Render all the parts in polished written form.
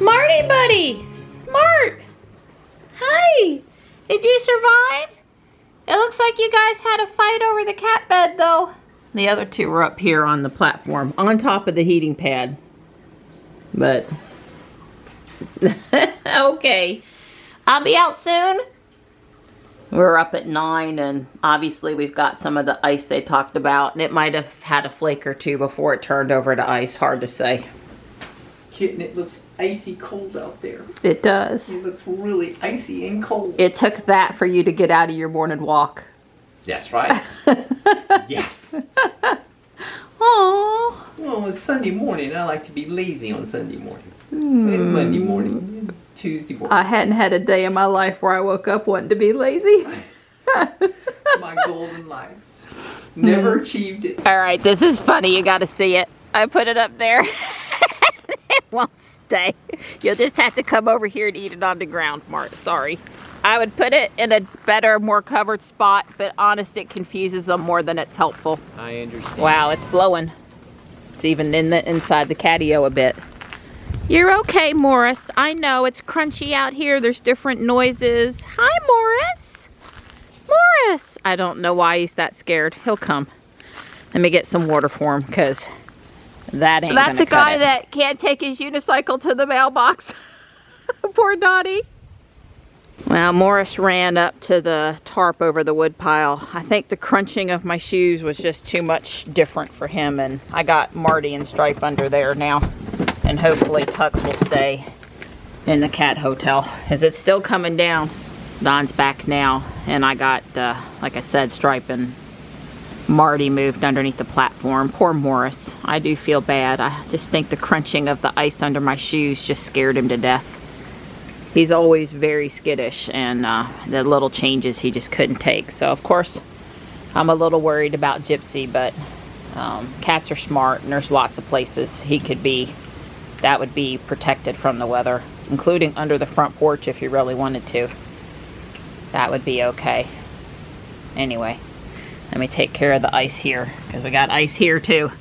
Marty buddy! Mart! Hi! Did you survive? It looks like you guys had a fight over the cat bed though. The other two were up here on the platform, on top of the heating pad. But, okay. I'll be out soon. We're up at 9 and obviously we've got some of the ice they talked about. And it might have had a flake or two before it turned over to ice. Hard to say. Kitten, it looks icy cold out there. It does. It looks really icy and cold. It took that for you to get out of your morning walk. That's right. Yes. Aww. Well, it's Sunday morning. I like to be lazy on Sunday morning. And Monday morning. And Tuesday morning. I hadn't had a day in my life where I woke up wanting to be lazy. My golden life. Never achieved it. Alright, this is funny. You gotta see it. I put it up there. It won't stay. You'll just have to come over here and eat it on the ground, Mart. Sorry. I would put it in a better, more covered spot, but honest, it confuses them more than it's helpful. I understand. Wow, it's blowing. It's even in the inside the catio a bit. You're okay, Morris. I know it's crunchy out here. There's different noises. Hi, Morris. Morris. I don't know why he's that scared. He'll come. Let me get some water for him, because that ain't That's a guy it. that can't take his unicycle to the mailbox. Poor Dottie. Well, Morris ran up to the tarp over the wood pile. I think the crunching of my shoes was just too much different for him, and I got Marty and Stripe under there now. And hopefully Tux will stay in the cat hotel, as it's still coming down. Don's back now, and I got, like I said, Stripe and Marty moved underneath the platform. Poor Morris. I do feel bad. I just think the crunching of the ice under my shoes just scared him to death. He's always very skittish, and the little changes he just couldn't take. So, of course, I'm a little worried about Gypsy, but cats are smart, and there's lots of places he could be that would be protected from the weather, including under the front porch if you really wanted to. That would be okay. Anyway, let me take care of the ice here, because we got ice here too.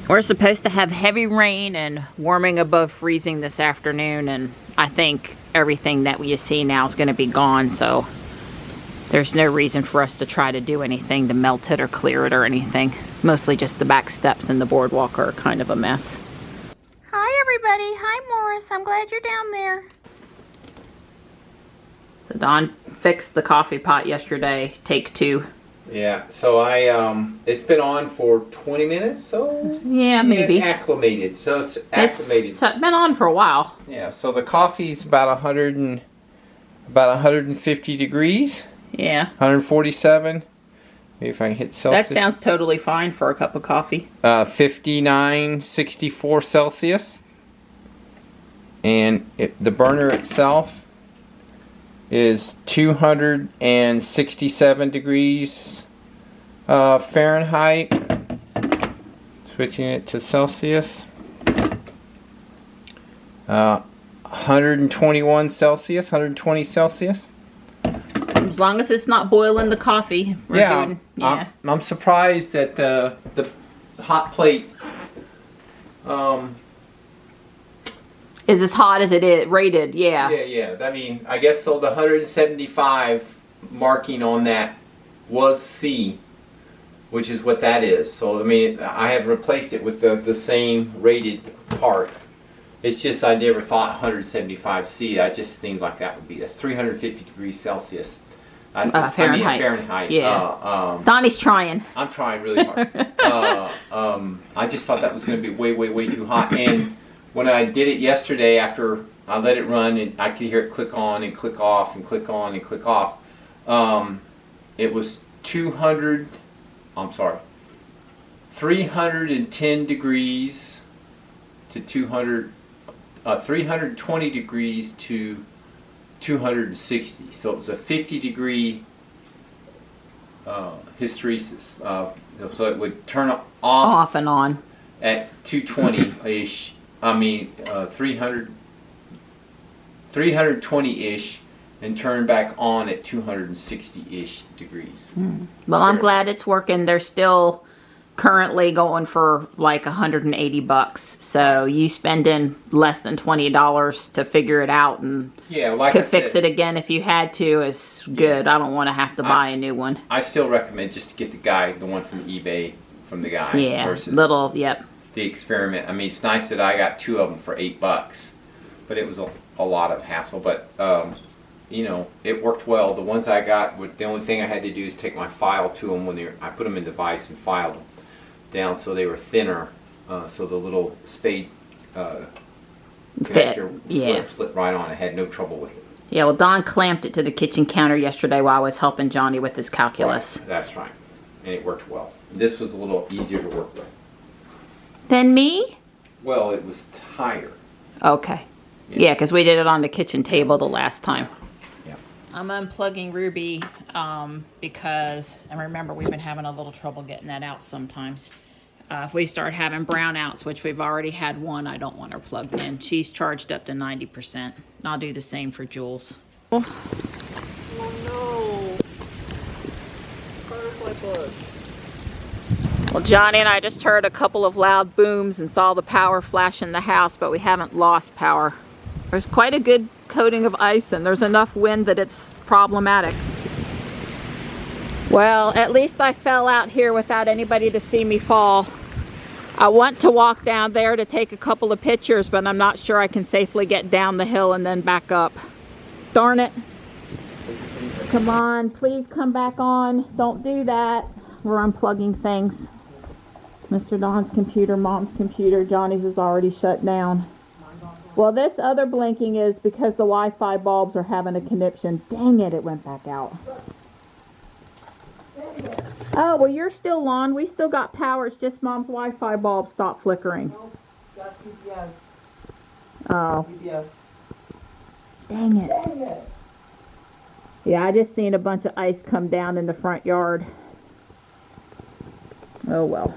We're supposed to have heavy rain and warming above freezing this afternoon, and I think everything that we see now is going to be gone, so there's no reason for us to try to do anything to melt it or clear it or anything. Mostly just the back steps and the boardwalk are kind of a mess. Hi, everybody. Hi, Morris. I'm glad you're down there. So Don fixed the coffee pot yesterday, take 2. Yeah, so it's been on for 20 minutes, so Yeah, maybe. Acclimated, so it's acclimated. It's been on for a while. Yeah, so the coffee's about 150 degrees. Yeah. 147. Maybe if I can hit Celsius. That sounds totally fine for a cup of coffee. 59.64 Celsius. And the burner itself is 267 degrees Fahrenheit. Switching it to Celsius. 121 Celsius, 120 Celsius. As long as it's not boiling the coffee. I'm surprised that the hot plate is as hot as it is rated. Yeah. Yeah. I mean, I guess so. The 175 marking on that was C, which is what that is. So I mean, I have replaced it with the same rated part. It's just I never thought 175C. I just seemed like that would be, that's 350 degrees Celsius. That's just, Fahrenheit. I mean, Fahrenheit. Yeah. Donnie's trying. I'm trying really hard. I just thought that was going to be way, way, way too hot. And when I did it yesterday, after I let it run, and I could hear it click on and click off and click on and click off, it was 310 degrees to 320 degrees to 260. So it was a 50 degree hysteresis. So it would turn off and on. at 220-ish. I mean, 320-ish, and turn back on at 260-ish degrees. Well, I'm glad it's working. They're still currently going for like $180. So you spending less than $20 to figure it out and Yeah, like could I fix said, it again if you had to is good. I don't want to have to buy a new one. I still recommend just to get the one from eBay, from the guy, Yeah, versus yep. the experiment. I mean, it's nice that I got 2 of them for $8, but it was a lot of hassle. But you know, it worked well. The ones I got, the only thing I had to do is take my file to them when I put them in the vise and filed them down so they were thinner, so the little spade connector slipped right on. I had no trouble with it. Yeah, well, Don clamped it to the kitchen counter yesterday while I was helping Johnny with his calculus. Right, that's right, and it worked well. This was a little easier to work with. Than me? Well, it was higher. Okay. Yeah, because we did it on the kitchen table the last time. Yeah. I'm unplugging Ruby because, and remember, we've been having a little trouble getting that out sometimes. If we start having brownouts, which we've already had one, I don't want her plugged in. She's charged up to 90%. I'll do the same for Jules. Oh no. Butterfly bug. Well, Johnny and I just heard a couple of loud booms and saw the power flash in the house, but we haven't lost power. There's quite a good coating of ice and there's enough wind that it's problematic. Well, at least I fell out here without anybody to see me fall. I want to walk down there to take a couple of pictures, but I'm not sure I can safely get down the hill and then back up. Darn it. Come on, please come back on. Don't do that. We're unplugging things. Mr. Don's computer, Mom's computer, Johnny's is already shut down. Well, this other blinking is because the Wi-Fi bulbs are having a conniption. Dang it, it went back out. Oh, well, you're still on. We still got power. It's just Mom's Wi-Fi bulb stopped flickering. That's PBS. Oh, PBS. dang it. Yeah, I just seen a bunch of ice come down in the front yard. Oh, well.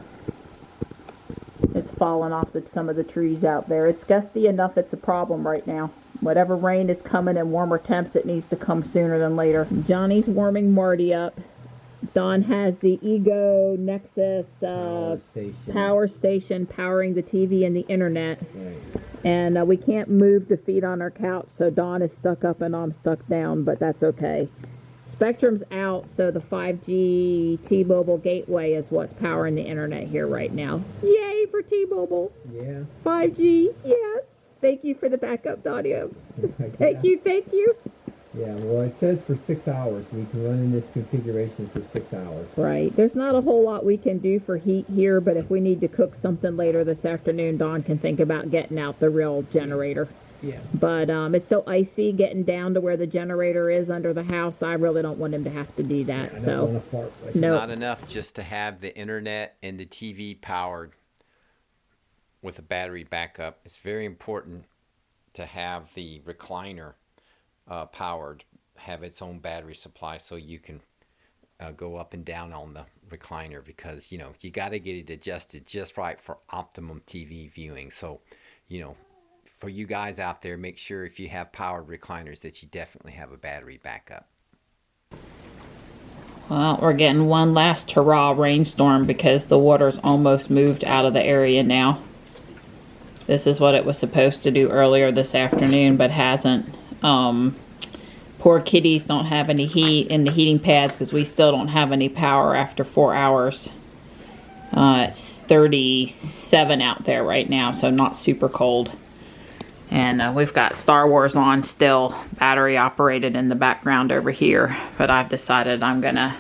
It's falling off some of the trees out there. It's gusty enough it's a problem right now. Whatever rain is coming and warmer temps, it needs to come sooner than later. Johnny's warming Marty up. Don has the Ego Nexus power station powering the TV and the internet. Right. And we can't move the feet on our couch, so Don is stuck up and I'm stuck down, but that's okay. Spectrum's out, so the 5G T-Mobile gateway is what's powering the internet here right now. Yay for T-Mobile. Yeah. 5G, yes. Thank you for the backup, Daudio. Thank you. Yeah, well, it says for 6 hours. We can run in this configuration for 6 hours. Right. There's not a whole lot we can do for heat here, but if we need to cook something later this afternoon, Dawn can think about getting out the real generator. Yeah. But it's so icy getting down to where the generator is under the house. I really don't want him to have to do that. I don't So want to fart. It's No. not enough just to have the internet and the TV powered with a battery backup. It's very important to have the recliner powered, have its own battery supply so you can go up and down on the recliner, because you got to get it adjusted just right for optimum TV viewing. So for you guys out there, make sure if you have powered recliners that you definitely have a battery backup. Well, we're getting one last hurrah rainstorm because the water's almost moved out of the area now. This is what it was supposed to do earlier this afternoon, but hasn't. Poor kitties don't have any heat in the heating pads because we still don't have any power after 4 hours. It's 37 out there right now, so not super cold. And we've got Star Wars on still, battery operated in the background over here. But I've decided I'm gonna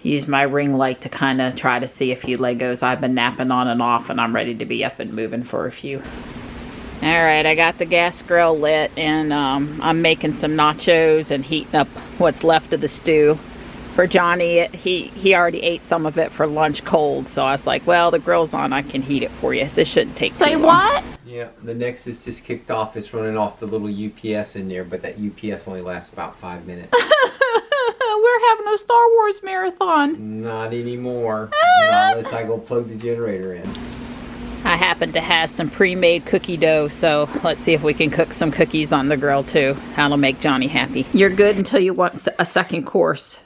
use my ring light to kind of try to see a few Legos I've been napping on and off, and I'm ready to be up and moving for a few. All right, I got the gas grill lit, and I'm making some nachos and heating up what's left of the stew. For Johnny, he already ate some of it for lunch cold, so I was like, well, the grill's on, I can heat it for you. This shouldn't take too long. Say what? Yeah, the Nexus just kicked off. It's running off the little UPS in there, but that UPS only lasts about 5 minutes. We're having a Star Wars marathon. Not anymore. Not unless I go plug the generator in. I happen to have some pre-made cookie dough, so let's see if we can cook some cookies on the grill too. That'll make Johnny happy. You're good until you want a second course.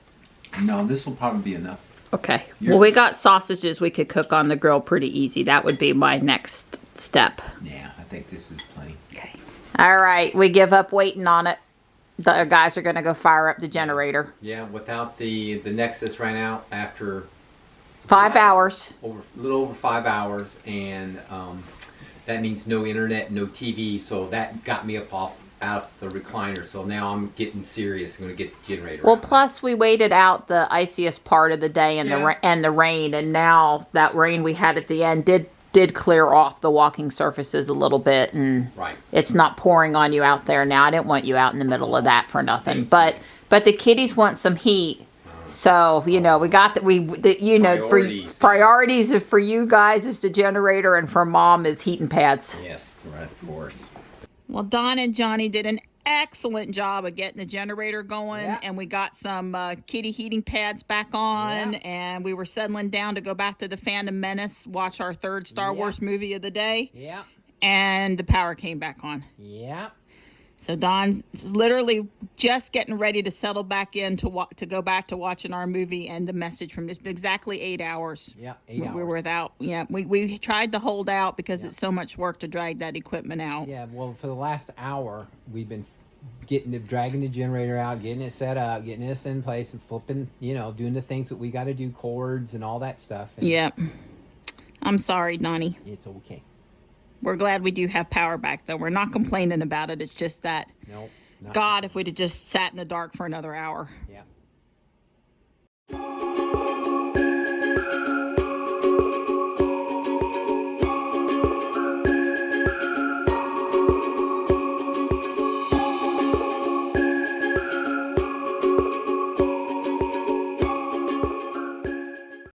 No, this will probably be enough. Okay. Well, we got sausages we could cook on the grill pretty easy. That would be my next step. Yeah, I think this is plenty. Okay. All right. We give up waiting on it. The guys are going to go fire up the generator. Yeah, without the Nexus ran out after 5 hours. a little over 5 hours, and that means no internet, no TV. So that got me out of the recliner. So now I'm getting serious. I'm going to get the generator. Well, out. plus we waited out the iciest part of the day and Yeah. the rain, and now that rain we had at the end did clear off the walking surfaces a little bit, and Right. it's not pouring on you out there now. I didn't want you out in the middle of that for nothing. But the kiddies want some heat. So, you know, we got Priorities. priorities for you guys is the generator, and for mom is heating pads. Yes, right, of course. Well, Don and Johnny did an excellent job of getting the generator going, and we got some kitty heating pads back on, and we were settling down to go back to the Phantom Menace, watch our third Star Wars movie of the day, Yeah. and the power came back on. Yeah. So Don's literally just getting ready to settle back in to go back to watching our movie, and the message from this exactly 8 hours. Yeah. 8 We hours. were without. Yeah, we tried to hold out because it's so much work to drag that equipment out. Yeah. Well, for the last hour, we've been dragging the generator out, getting it set up, getting this in place, and flipping. You know, doing the things that we got to do, cords and all that stuff. And Yep. I'm sorry, Donnie. It's okay. We're glad we do have power back, though. We're not complaining about it. It's just that, No. Not, God, if we'd have just sat in the dark for another hour. Yeah.